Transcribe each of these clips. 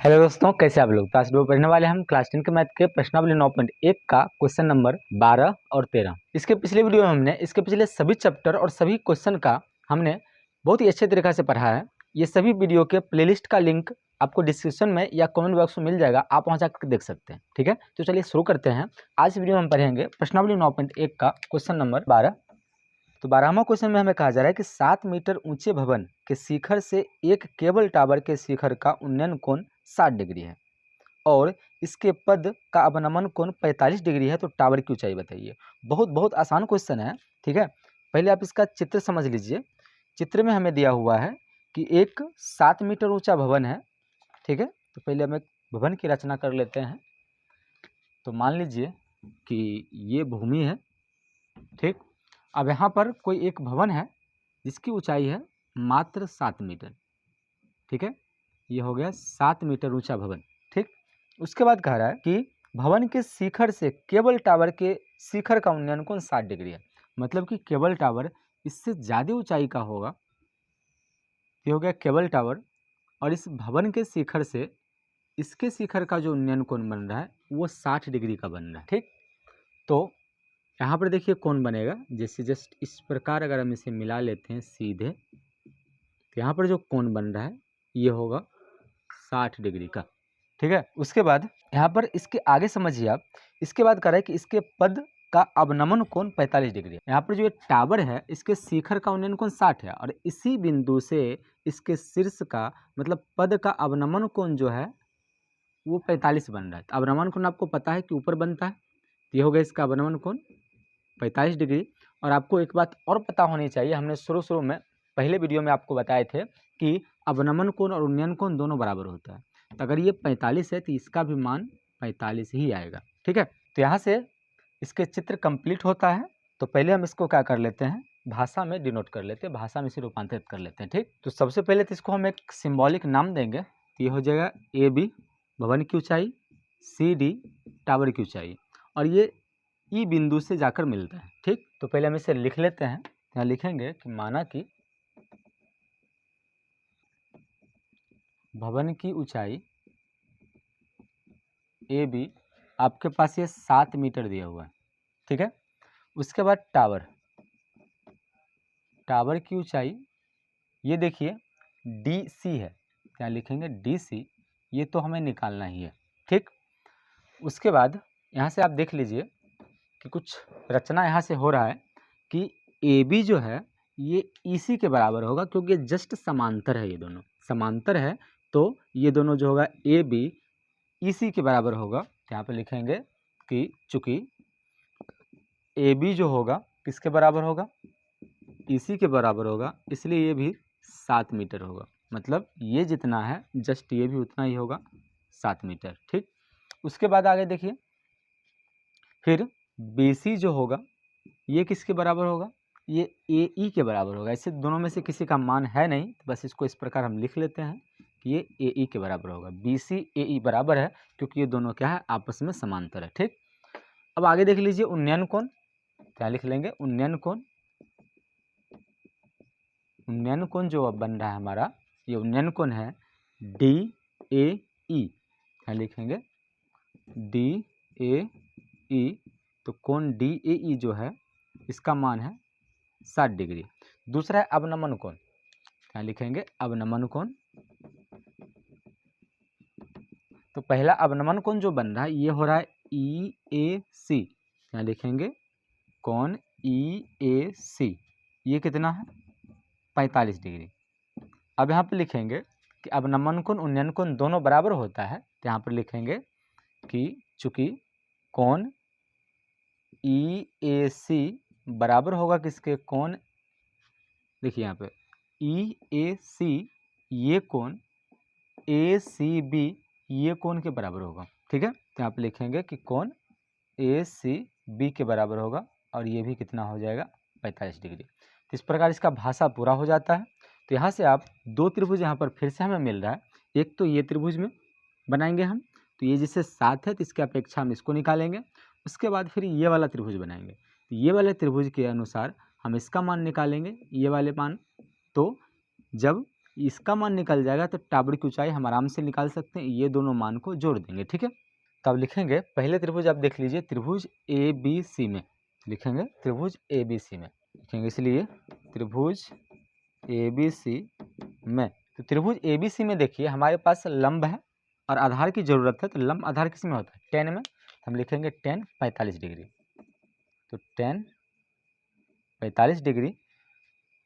Hello दोस्तों, कैसे आप लोग। तो आज पढ़ने वाले हम क्लास 10 के मैथ के प्रश्नावली 9.1 का क्वेश्चन नंबर 12 और 13। इसके पिछले वीडियो में हमने इसके पिछले सभी चैप्टर और सभी क्वेश्चन का हमने बहुत ही अच्छे तरीके से पढ़ा है। ये सभी वीडियो के प्लेलिस्ट का लिंक आपको डिस्क्रिप्शन में या कमेंट बॉक्स में मिल जाएगा, आप वहाँ जाकर देख सकते हैं। ठीक है, तो चलिए शुरू करते हैं। आज वीडियो में हम पढ़ेंगे प्रश्नावली 9.1 का क्वेश्चन नंबर 12। तो 12वां क्वेश्चन में हमें कहा जा रहा है कि 7 मीटर ऊंचे भवन के शिखर से एक केबल टावर के शिखर का उन्नयन कोण 60 डिग्री है और इसके पद का अवनमन कोण 45 डिग्री है, तो टावर की ऊंचाई बताइए। बहुत आसान क्वेश्चन है। ठीक है, पहले आप इसका चित्र समझ लीजिए। चित्र में हमें दिया हुआ है कि एक 7 मीटर ऊंचा भवन है। ठीक है, तो पहले हम एक भवन की रचना कर लेते हैं। तो मान लीजिए कि ये भूमि है। ठीक, अब यहाँ पर कोई एक भवन है जिसकी ऊंचाई है मात्र 7 मीटर। ठीक है, ये हो गया 7 मीटर ऊंचा भवन। ठीक, उसके बाद कह रहा है कि भवन के शिखर से केबल टावर के शिखर का उन्नयन कोण 60 डिग्री है। मतलब कि केबल टावर इससे ज़्यादा ऊंचाई का होगा। ये हो गया केबल टावर, और इस भवन के शिखर से इसके शिखर का जो उन्नयन कोण बन रहा है वो 60 डिग्री का बन रहा है। ठीक, तो यहाँ पर देखिए कौन बनेगा, जैसे जस्ट इस प्रकार अगर हम इसे मिला लेते हैं सीधे, तो यहाँ पर जो कोण बन रहा है ये होगा 60 डिग्री का। ठीक है, उसके बाद यहाँ पर इसके आगे समझिए आप। इसके बाद कह रहा है कि इसके पद का अवनमन कोण 45 डिग्री है। यहाँ पर जो ये टावर है इसके शिखर का उन्नयन कोण 60 है, और इसी बिंदु से इसके शीर्ष का मतलब पद का अवनमन कोण जो है वो 45 बन रहा है। तो अवनमन कोण आपको पता है कि ऊपर बनता है, ये हो गया इसका अवनमन कोण 45 डिग्री। और आपको एक बात और पता होनी चाहिए, हमने शुरू में पहले वीडियो में आपको बताए थे कि अवनमन कोण और उन्नयन कोण दोनों बराबर होता है। तो अगर ये 45 है तो इसका भी मान 45 ही आएगा। ठीक है, तो यहाँ से इसके चित्र कंप्लीट होता है। तो पहले हम इसको क्या कर लेते हैं, भाषा में डिनोट कर लेते हैं, भाषा में इसे रूपांतरित कर लेते हैं। ठीक, तो सबसे पहले तो इसको हम एक सिंबॉलिक नाम देंगे। तो ये हो जाएगा AB भवन की ऊंचाई, CD टावर की ऊंचाई, और ये ई बिंदु से जाकर मिलता है। ठीक, तो पहले हम इसे लिख लेते हैं। यहाँ लिखेंगे कि माना कि भवन की ऊंचाई AB आपके पास ये 7 मीटर दिया हुआ है। ठीक है, उसके बाद टावर की ऊंचाई ये देखिए DC है। यहाँ लिखेंगे DC, ये तो हमें निकालना ही है। ठीक, उसके बाद यहाँ से आप देख लीजिए कि कुछ रचना यहाँ से हो रहा है कि AB जो है ये EC के बराबर होगा, क्योंकि जस्ट समांतर है, ये दोनों समांतर है। तो ये दोनों जो होगा AB EC के बराबर होगा। यहाँ पे लिखेंगे कि चूंकि AB जो होगा किसके बराबर होगा, EC के बराबर होगा, इसलिए ये भी 7 मीटर होगा। मतलब ये जितना है जस्ट ये भी उतना ही होगा, 7 मीटर। ठीक, उसके बाद आगे देखिए, फिर BC जो होगा ये किसके बराबर होगा, ये AE के बराबर होगा। ऐसे दोनों में से किसी का मान है नहीं, तो बस इसको इस प्रकार हम लिख लेते हैं कि ये AE के बराबर होगा। BC AE बराबर है क्योंकि ये दोनों क्या है, आपस में समांतर है। ठीक, अब आगे देख लीजिए उन्नयन कोण, क्या लिख लेंगे, उन्नयन कोण। उन्नयन कोण जो अब बन रहा है हमारा, ये उन्नयन कोण है DAE, क्या लिखेंगे DAE। तो कोण DAE जो है इसका मान है 60 डिग्री। दूसरा है अवनमन कोण, क्या लिखेंगे अवनमन कोण। तो पहला अवनमन कोण जो बन रहा है ये हो रहा है EAC, क्या लिखेंगे कोण EAC, ये कितना है 45 डिग्री। अब यहाँ पर लिखेंगे कि अवनमन कोण उन्नयन कोण दोनों बराबर होता है, तो यहाँ पर लिखेंगे कि चूंकि कोण EAC बराबर होगा किसके, कोण, देखिए यहाँ पे EAC ये कोण ACB ये कोण के बराबर होगा। ठीक है, तो यहाँ पे लिखेंगे कि कोण ACB के बराबर होगा, और ये भी कितना हो जाएगा 45 डिग्री। तो इस प्रकार इसका भाषा पूरा हो जाता है। तो यहाँ से आप दो त्रिभुज यहाँ पर फिर से हमें मिल रहा है। एक तो ये त्रिभुज में बनाएंगे हम, तो ये जिससे 7 है तो इसकी अपेक्षा हम इसको निकालेंगे। उसके बाद फिर ये वाला त्रिभुज बनाएंगे, तो ये वाले त्रिभुज के अनुसार हम इसका मान निकालेंगे, ये वाले मान। तो जब इसका मान निकल जाएगा तो टावर की ऊंचाई हम आराम से निकाल सकते हैं, ये दोनों मान को जोड़ देंगे। ठीक है, तब लिखेंगे पहले त्रिभुज आप देख लीजिए, त्रिभुज ए बी सी में लिखेंगे, त्रिभुज ए बी सी में लिखेंगे, इसलिए त्रिभुज ए बी सी में, तो त्रिभुज ए बी सी में देखिए हमारे पास लंब है और आधार की जरूरत है, तो लंब आधार किस में होता है, टेन में, हम लिखेंगे टेन 45 डिग्री, तो टेन 45 डिग्री,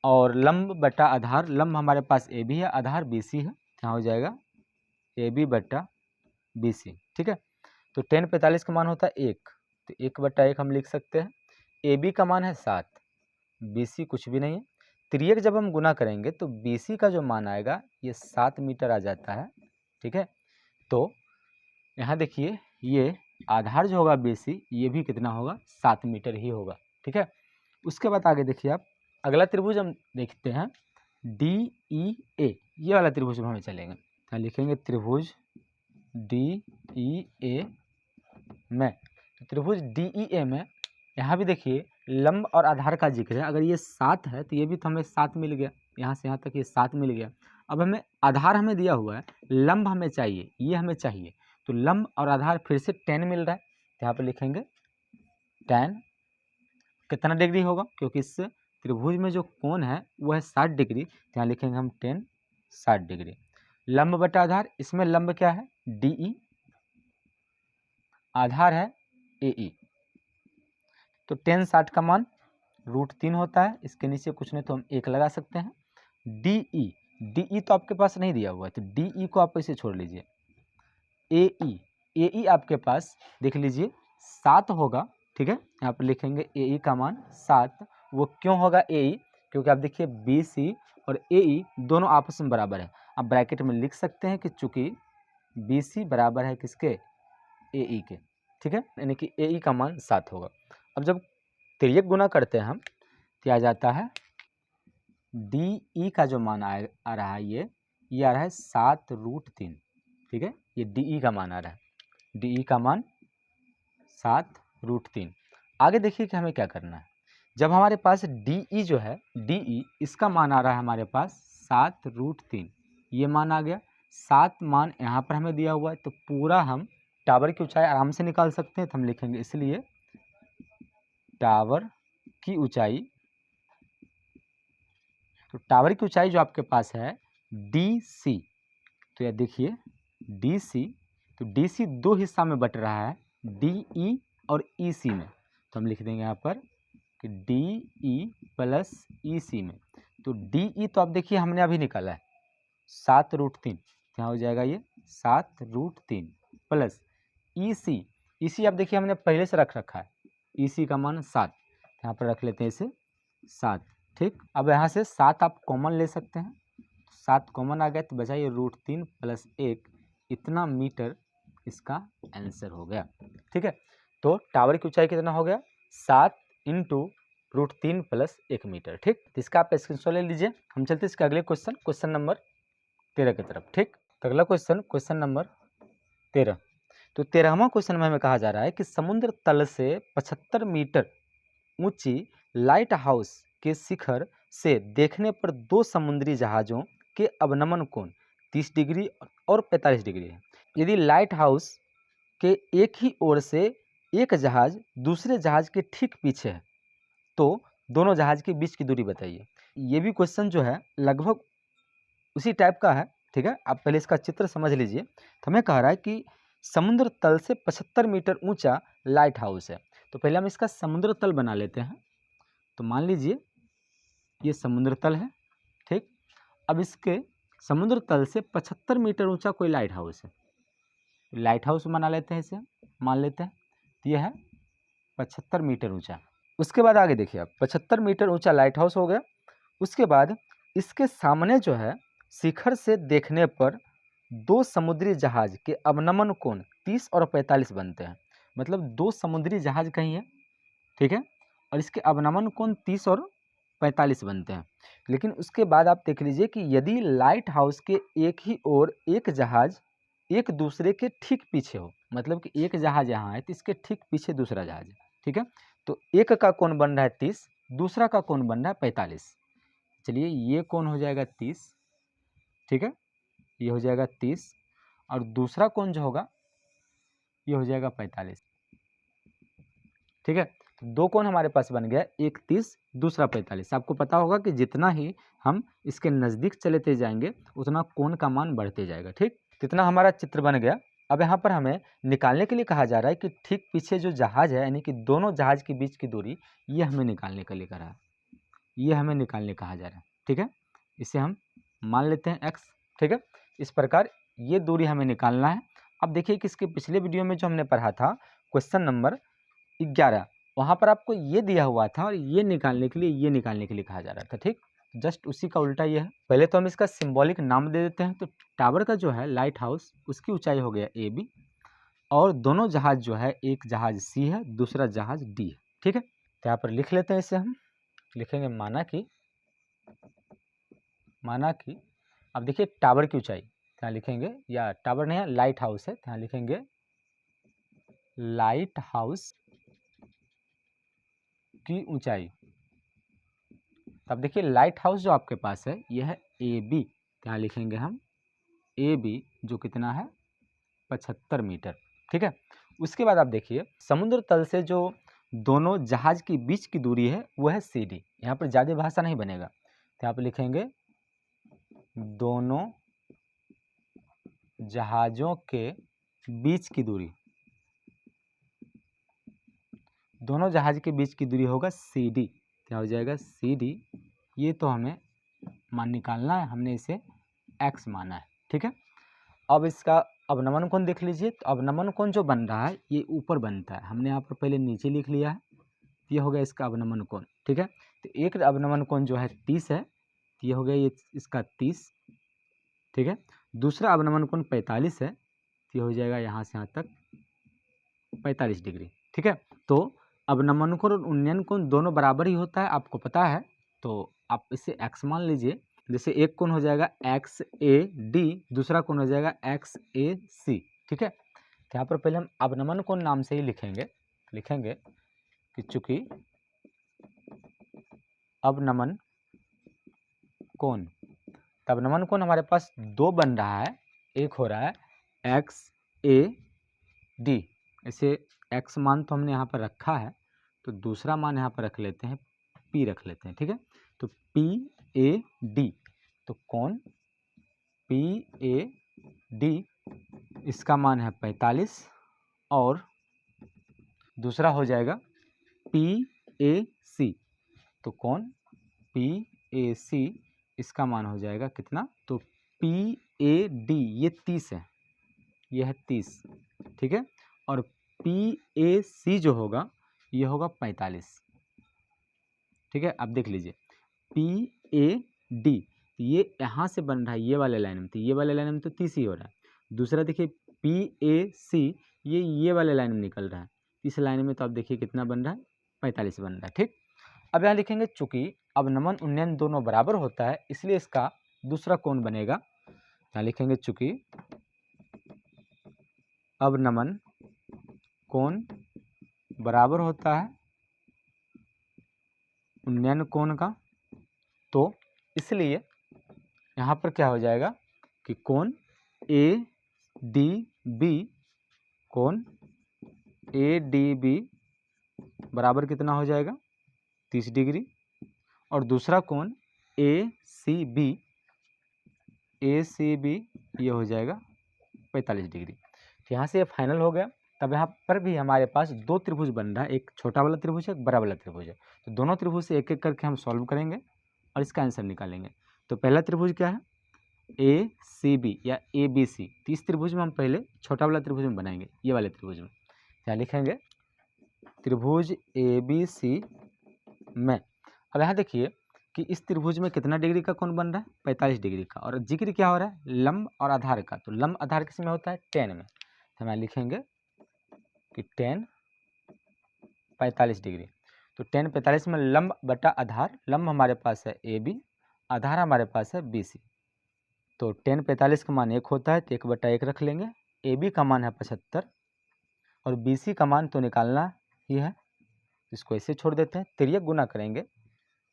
और लंब बटा आधार, लंब हमारे पास ए बी है, आधार बी सी है, यहाँ हो जाएगा ए बी बटा बी सी। ठीक है, तो टेन 45 का मान होता है 1, तो 1/1 हम लिख सकते हैं। ए बी का मान है 7, बी सी कुछ भी नहीं है, त्रियक जब हम गुना करेंगे तो बी सी का जो मान आएगा ये 7 मीटर आ जाता है। ठीक है, तो यहाँ देखिए ये आधार जो होगा बी सी, ये भी कितना होगा, 7 मीटर ही होगा। ठीक है, उसके बाद आगे देखिए आप, अगला त्रिभुज हम देखते हैं डी ई ए, ये वाला त्रिभुज में हमें चलेंगे, तो लिखेंगे त्रिभुज डी ई ए में, तो त्रिभुज डी ई ए में यहाँ भी देखिए लंब और आधार का जिक्र है, अगर ये 7 है तो ये भी तो हमें 7 मिल गया, यहाँ से यहाँ तक ये 7 मिल गया। अब हमें आधार हमें दिया हुआ है, लंब हमें चाहिए, ये हमें चाहिए, तो लंब और आधार फिर से 10 मिल रहा है, तो यहाँ पर लिखेंगे 10 कितना डिग्री होगा, क्योंकि इस त्रिभुज में जो कोण है वो है 60 डिग्री, तो यहाँ लिखेंगे हम 10 60 डिग्री। लंब बटा आधार, इसमें लंब क्या है डी ई, आधार है ए ई, तो 10 60 का मान √3 होता है, इसके नीचे कुछ नहीं तो हम 1 लगा सकते हैं। डी ई तो आपके पास नहीं दिया हुआ है, तो डी ई को आप ऐसे छोड़ लीजिए। ए ई आपके पास देख लीजिए 7 होगा। ठीक है, यहाँ पर लिखेंगे ए ई का मान 7, वो क्यों होगा ए ई, क्योंकि आप देखिए बी सी और ए ई दोनों आपस में बराबर है, आप ब्रैकेट में लिख सकते हैं कि चूंकि बी सी बराबर है किसके, ए ई के। ठीक है, यानी कि ए ई का मान 7 होगा। अब जब तिर्यक गुना करते हैं हम, क्या आ जाता है, डी ई का जो मान आ रहा है ये आ रहा है 7√3। ठीक है, ये डी ई का मान आ रहा है, डी ई का मान 7√3। आगे देखिए कि हमें क्या करना है, जब हमारे पास डी ई जो है, डी ई इसका मान आ रहा है हमारे पास 7√3, ये मान आ गया, 7 मान यहाँ पर हमें दिया हुआ है, तो पूरा हम टावर की ऊंचाई आराम से निकाल सकते हैं, तो हम लिखेंगे इसलिए टावर की ऊंचाई, तो टावर की ऊंचाई जो आपके पास है डी सी, तो यह देखिए डी सी, तो डी सी 2 हिस्सा में बट रहा है, डी ई और ई सी में, तो हम लिख देंगे यहाँ पर कि डी ई प्लस ई सी में, तो डी ई तो आप देखिए हमने अभी निकाला है 7√3, यहाँ हो जाएगा ये 7√3 प्लस ई सी आप देखिए हमने पहले से रख रखा है, ई सी का मान 7, यहाँ पर रख लेते हैं इसे 7। ठीक, अब यहाँ से 7 आप कॉमन ले सकते हैं, 7 कॉमन आ गया तो बचा ये √3 प्लस 1, इतना मीटर इसका आंसर हो गया। ठीक है, तो टावर की ऊंचाई कितना हो गया, 7 × √3 प्लस 1 मीटर। ठीक, तो इसका आप स्क्रीनशॉट ले लीजिए। हम चलते हैं इसके अगले क्वेश्चन नंबर 13 की तरफ। ठीक, तो अगला क्वेश्चन नंबर 13, तो 13वां क्वेश्चन में हमें कहा जा रहा है कि समुद्र तल से 75 मीटर ऊंची लाइट हाउस के शिखर से देखने पर 2 समुद्री जहाज़ों के अवनमन कोण 30 डिग्री और 45 डिग्री है। यदि लाइट हाउस के एक ही ओर से एक जहाज़ दूसरे जहाज़ के ठीक पीछे है तो दोनों जहाज़ के बीच की दूरी बताइए। ये भी क्वेश्चन जो है लगभग उसी टाइप का है। ठीक है, आप पहले इसका चित्र समझ लीजिए। तो हमें कह रहा है कि समुद्र तल से 75 मीटर ऊंचा लाइट हाउस है, तो पहले हम इसका समुद्र तल बना लेते हैं। तो मान लीजिए ये समुद्र तल है। ठीक, अब इसके समुद्र तल से 75 मीटर ऊंचा कोई लाइट हाउस है, लाइट हाउस बना लेते हैं, इसे मान लेते हैं। तो यह है 75 मीटर ऊंचा। उसके बाद आगे देखिए आप, 75 मीटर ऊंचा लाइट हाउस हो गया। उसके बाद इसके सामने जो है शिखर से देखने पर 2 समुद्री जहाज के अवनमन कोण 30 और 45 बनते हैं, मतलब 2 समुद्री जहाज कहीं है। ठीक है, और इसके अवनमन कोण 30 और 45 बनते हैं। लेकिन उसके बाद आप देख लीजिए कि यदि लाइट हाउस के एक ही ओर एक जहाज एक दूसरे के ठीक पीछे हो, मतलब कि एक जहाज यहाँ है तो इसके ठीक पीछे दूसरा जहाज है। ठीक है, तो एक का कोण बन रहा है 30, दूसरा का कोण बन रहा है 45। चलिए ये कोण हो जाएगा 30 ठीक है, ये हो जाएगा 30 और दूसरा कोण जो होगा ये हो जाएगा 45। ठीक है, तो दो कोण हमारे पास बन गया, एक 30 दूसरा 45। आपको पता होगा कि जितना ही हम इसके नज़दीक चलेते जाएंगे उतना कोण का मान बढ़ते जाएगा। ठीक, कितना हमारा चित्र बन गया। अब यहाँ पर हमें निकालने के लिए कहा जा रहा है कि ठीक पीछे जो जहाज़ है यानी कि दोनों जहाज़ के बीच की दूरी, ये हमें निकालने के लिए कहा है, ये हमें निकालने कहा जा रहा है। ठीक है, इसे हम मान लेते हैं x। ठीक है, इस प्रकार ये दूरी हमें निकालना है। अब देखिए कि इसके पिछले वीडियो में जो हमने पढ़ा था क्वेश्चन नंबर 11, वहाँ पर आपको ये दिया हुआ था और ये निकालने के लिए कहा जा रहा था। ठीक, जस्ट उसी का उल्टा ये है। पहले तो हम इसका सिंबॉलिक नाम दे देते हैं। तो टावर का जो है लाइट हाउस, उसकी ऊंचाई हो गया AB और दोनों जहाज जो है, एक जहाज C है, दूसरा जहाज D है। ठीक है, तो यहाँ पर लिख लेते हैं इसे। हम लिखेंगे माना कि अब देखिए टावर की ऊंचाई यहाँ लिखेंगे, या टावर नहीं है लाइट हाउस है, यहाँ लिखेंगे लाइट हाउस की ऊंचाई। अब देखिए लाइट हाउस जो आपके पास है ये है AB, यहाँ लिखेंगे हम AB जो कितना है 75 मीटर। ठीक है, उसके बाद आप देखिए समुद्र तल से जो दोनों जहाज के बीच की दूरी है वो है CD। यहाँ पर ज़्यादा भाषा नहीं बनेगा, तो यहाँ पर लिखेंगे दोनों जहाज़ों के बीच की दूरी, दोनों जहाज के बीच की दूरी होगा CD। क्या हो जाएगा CD, ये तो हमें मान निकालना है, हमने इसे x माना है। ठीक है, अब इसका अवनमन कोण देख लीजिए। तो अवनमन कोण जो बन रहा है ये ऊपर बनता है, हमने यहाँ पर पहले नीचे लिख लिया है, ये हो गया इसका अवनमन कोण। ठीक है, तो एक अवनमन कोण जो है 30 है, ये हो गया ये इसका 30। ठीक है, दूसरा अवनमन कोण 45 है, ये हो जाएगा यहाँ से यहाँ तक 45 डिग्री। ठीक है, तो अवनमन कोण और उन्नयन कोण दोनों बराबर ही होता है, आपको पता है, तो आप इसे x मान लीजिए। जैसे एक कोण हो जाएगा XAD, दूसरा कोण हो जाएगा XAC। ठीक है, तो यहाँ पर पहले हम अवनमन कोण नाम से ही लिखेंगे कि चूंकि अवनमन कोण, अवनमन कोण हमारे पास दो बन रहा है, एक हो रहा है XAD, इसे x मान तो हमने यहाँ पर रखा है, तो दूसरा मान यहाँ पर रख लेते हैं, P रख लेते हैं। ठीक है, तो PAD, तो कोण PAD इसका मान है 45 और दूसरा हो जाएगा PAC, तो कोण PAC इसका मान हो जाएगा कितना, तो PAD ये 30 है, ये है 30। ठीक है, और PAC जो होगा ये होगा 45। ठीक है, अब देख लीजिए PAD ये यहाँ से बन रहा है ये वाले लाइन में, तो ये वाले लाइन में तो 30 ही हो रहा है। दूसरा देखिए PAC ये वाले लाइन में निकल रहा है, इस लाइन में तो आप देखिए कितना बन रहा है 45 बन रहा है। ठीक, अब यहाँ लिखेंगे चूंकि अवनमन उन्नयन दोनों बराबर होता है इसलिए इसका दूसरा कोण बनेगा, यहाँ लिखेंगे चूंकि अवनमन कोण बराबर होता है उन्नयन कोण का, तो इसलिए यहाँ पर क्या हो जाएगा कि कोण ADB, कोण ADB बराबर कितना हो जाएगा 30 डिग्री, और दूसरा कोण ACB ये हो जाएगा 45 डिग्री। तो यहाँ से ये फाइनल हो गया। तब यहाँ पर भी हमारे पास दो त्रिभुज बन रहा है, एक छोटा वाला त्रिभुज है, एक बड़ा वाला त्रिभुज है। तो दोनों त्रिभुज से एक एक करके हम सॉल्व करेंगे और इसका आंसर निकालेंगे। तो पहला त्रिभुज क्या है ACB या ABC, तो इस त्रिभुज में हम पहले छोटा वाला त्रिभुज में बनाएंगे, ये वाले त्रिभुज में। यहाँ लिखेंगे त्रिभुज ABC में। अब यहाँ देखिए कि इस त्रिभुज में कितना डिग्री का कोण बन रहा है 45 डिग्री का, और जिक्र क्या हो रहा है लंब और आधार का। तो लंब आधार किस में होता है tan में, तो हम लिखेंगे कि tan 45 डिग्री। तो tan 45 में लंब बटा आधार, लंब हमारे पास है AB, आधार हमारे पास है BC। तो tan 45 का मान 1 होता है, तो 1/1 रख लेंगे। AB का मान है 75 और BC का मान तो निकालना ही है, इसको ऐसे छोड़ देते हैं, तिर्यक गुना करेंगे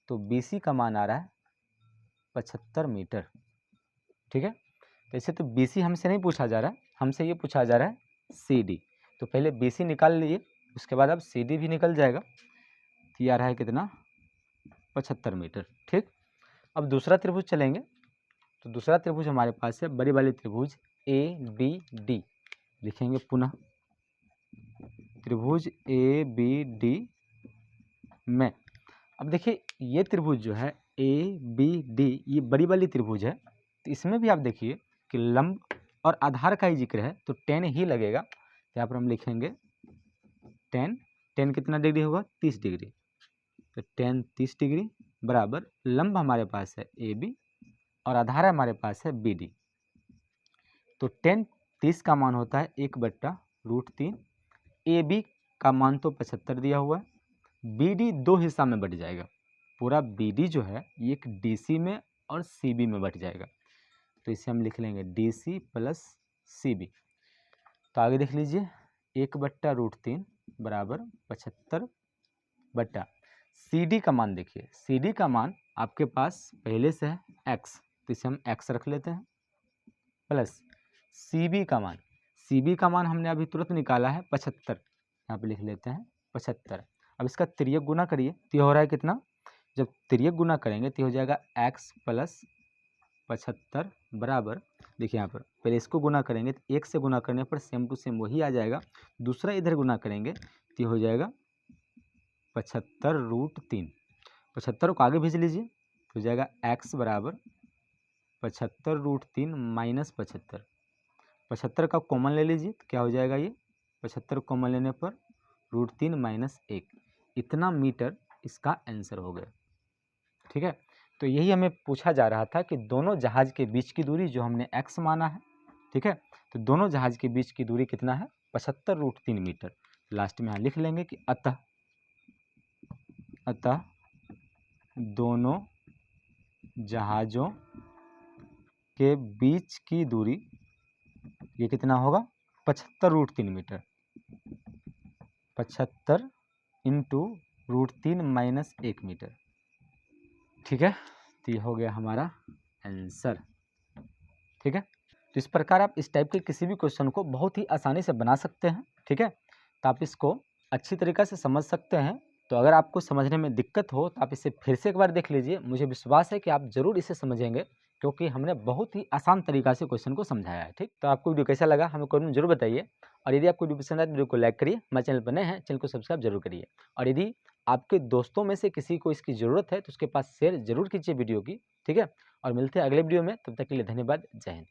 तो BC का मान आ रहा है 75 मीटर। ठीक है। तो ऐसे तो BC हमसे नहीं पूछा जा रहा है, हमसे ये पूछा जा रहा है CD। तो पहले BC निकाल लीजिए, उसके बाद अब CD भी निकल जाएगा। तो ये आ रहा है कितना, 75 मीटर। ठीक, अब दूसरा त्रिभुज चलेंगे। तो दूसरा त्रिभुज हमारे पास है बड़ी वाली त्रिभुज ABD। लिखेंगे पुनः त्रिभुज ABD में। अब देखिए ये त्रिभुज जो है ABD, ये बड़ी वाली त्रिभुज है। तो इसमें भी आप देखिए कि लंब और आधार का ही जिक्र है, तो 10 ही लगेगा। तो यहाँ पर हम लिखेंगे 10 कितना डिग्री होगा, 30 डिग्री। तो 10 30 डिग्री बराबर लंब हमारे पास है AB और आधार हमारे पास है BD। तो 10 30 का मान होता है 1/√3। AB का मान तो 75 दिया हुआ है। BD दो हिस्सा में बट जाएगा, पूरा BD जो है ये एक DC में और CB में बट जाएगा। तो इसे हम लिख लेंगे DC प्लस CB। तो आगे देख लीजिए 1/√3 बराबर 75 बटा CD का मान। देखिए CD का मान आपके पास पहले से है X, तो इसे हम X रख लेते हैं, प्लस CB का मान। CB का मान हमने अभी तुरंत निकाला है 75, यहाँ पे लिख लेते हैं 75। अब इसका तिर्यक गुना करिए, तो ये हो रहा है कितना, जब तिर्यक गुना करेंगे तो हो जाएगा X प्लस 75 बराबर, देखिए यहाँ पर पहले इसको गुना करेंगे तो 1 से गुना करने पर सेम टू सेम वही आ जाएगा। दूसरा इधर गुना करेंगे तो हो जाएगा 75√3। 75 को आगे भेज लीजिए तो हो जाएगा X बराबर 75√3 माइनस 75। 75 का कॉमन ले लीजिए तो क्या हो जाएगा, ये 75 कॉमन लेने पर √3 माइनस 1, इतना मीटर इसका आंसर हो गया। ठीक है, तो यही हमें पूछा जा रहा था कि दोनों जहाज के बीच की दूरी जो हमने x माना है, ठीक है, तो दोनों जहाज के बीच की दूरी कितना है, 75√3 मीटर। लास्ट में यहाँ लिख लेंगे कि अतः दोनों जहाज़ों के बीच की दूरी ये कितना होगा, 75√3 मीटर। 75 into √3 minus 1 metre. ठीक है, तो ये हो गया हमारा आंसर। ठीक है, तो इस प्रकार आप इस टाइप के किसी भी क्वेश्चन को बहुत ही आसानी से बना सकते हैं। ठीक है, तो आप इसको अच्छी तरीक़ा से समझ सकते हैं। तो अगर आपको समझने में दिक्कत हो तो आप इसे फिर से एक बार देख लीजिए, मुझे विश्वास है कि आप ज़रूर इसे समझेंगे, क्योंकि हमने बहुत ही आसान तरीक़ा से क्वेश्चन को समझाया है। ठीक, तो आपको वीडियो कैसा लगा हमें कमेंट में जरूर बताइए, और यदि आपको वीडियो पसंद आए तो वीडियो को लाइक करिए, हमारे चैनल पर नए हैं चैनल को सब्सक्राइब जरूर करिए, और यदि आपके दोस्तों में से किसी को इसकी ज़रूरत है तो उसके पास शेयर जरूर कीजिए वीडियो की। ठीक है, और मिलते हैं अगले वीडियो में, तब तक के लिए धन्यवाद, जय हिंद।